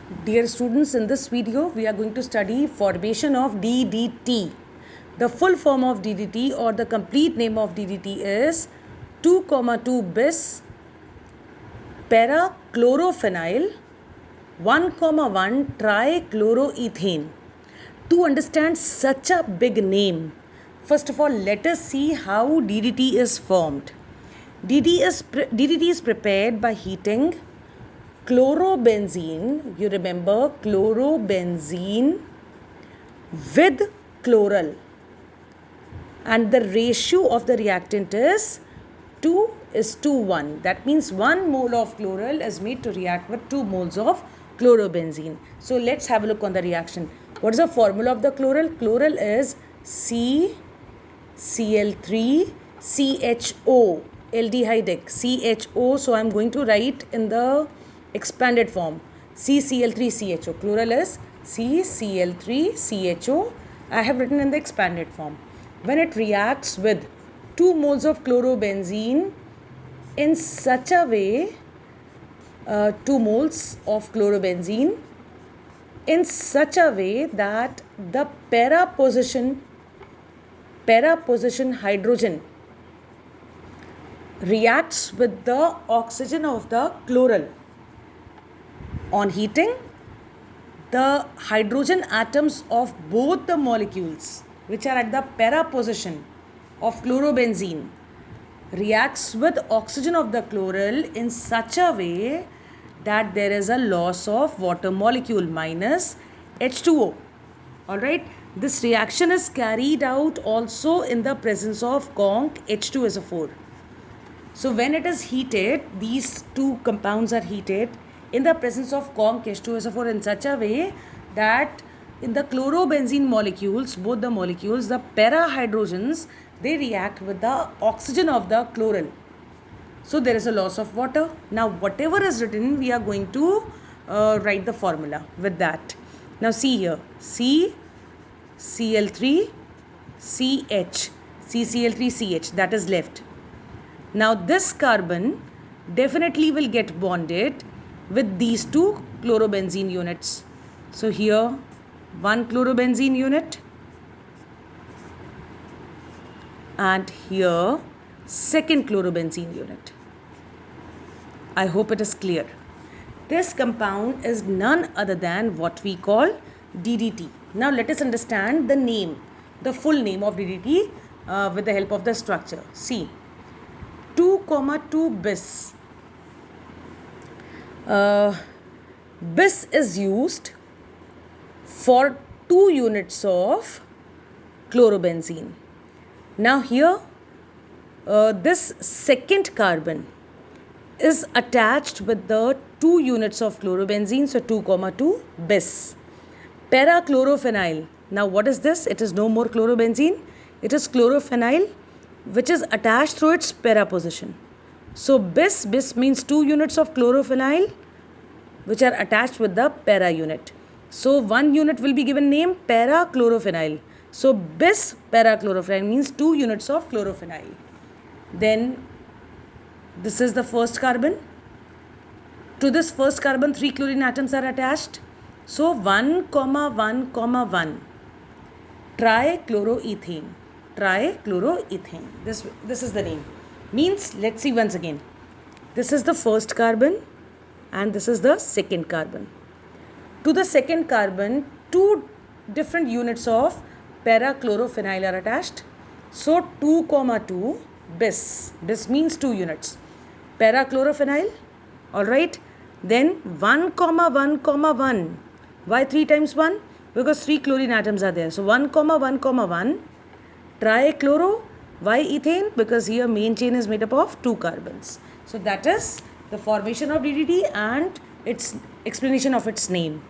Dear students, in this video we are going to study formation of DDT. The full form of DDT or the complete name of DDT is 2,2 bis parachlorophenyl 1,1 trichloroethane. To understand such a big name, first of all let us see how DDT is formed. DDT is prepared by heating chlorobenzene, you remember chlorobenzene with chloral, and the ratio of the reactant is 2:1. That means 1 mole of chloral is made to react with 2 moles of chlorobenzene. So let's have a look on the reaction. What is the formula of the chloral? Chloral is CCl3CHO, aldehydic CHO. So I am going to write in the expanded form CCl3CHO. Chloral is CCl3CHO. I have written in the expanded form. When it reacts with 2 moles of chlorobenzene in such a way, 2 moles of chlorobenzene in such a way that the para position hydrogen reacts with the oxygen of the chloral. On heating, the hydrogen atoms of both the molecules which are at the para position of chlorobenzene reacts with oxygen of the chloral in such a way that there is a loss of water molecule minus H2O. Alright, this reaction is carried out also in the presence of conc H2SO4. So when it is heated, these two compounds are heated in the presence of conc H2SO4 in such a way that in the chlorobenzene molecules, both the molecules, the para hydrogens, they react with the oxygen of the chloral. So there is a loss of water. Now whatever is written, we are going to write the formula with that. Now see here, CCl3CH, that is left. Now this carbon definitely will get bonded with these two chlorobenzene units. So here one chlorobenzene unit and here second chlorobenzene unit. I hope it is clear. This compound is none other than what we call DDT. Now let us understand the name, the full name of DDT with the help of the structure. See, 2,2 bis. Bis is used for 2 units of chlorobenzene. Now here this second carbon is attached with the 2 units of chlorobenzene, so 2,2 bis. Parachlorophenyl. Now what is this? It is no more chlorobenzene. It is chlorophenyl which is attached through its para position. So bis means 2 units of chlorophenyl which are attached with the para unit. So one unit will be given name parachlorophenyl. So bis parachlorophenyl means 2 units of chlorophenyl. Then this is the first carbon. To this first carbon 3 chlorine atoms are attached. So 1,1,1 trichloroethane. This is the name. Means, let's see once again. This is the first carbon and this is the second carbon. To the second carbon 2 different units of parachlorophenyl are attached. So 2,2 bis. Bis means 2 units. Parachlorophenyl. Alright. Then 1,1,1. Why 3 times 1? Because 3 chlorine atoms are there. So 1,1,1 trichloro. Why ethane? Because here main chain is made up of 2 carbons. So that is the formation of DDT and its explanation of its name.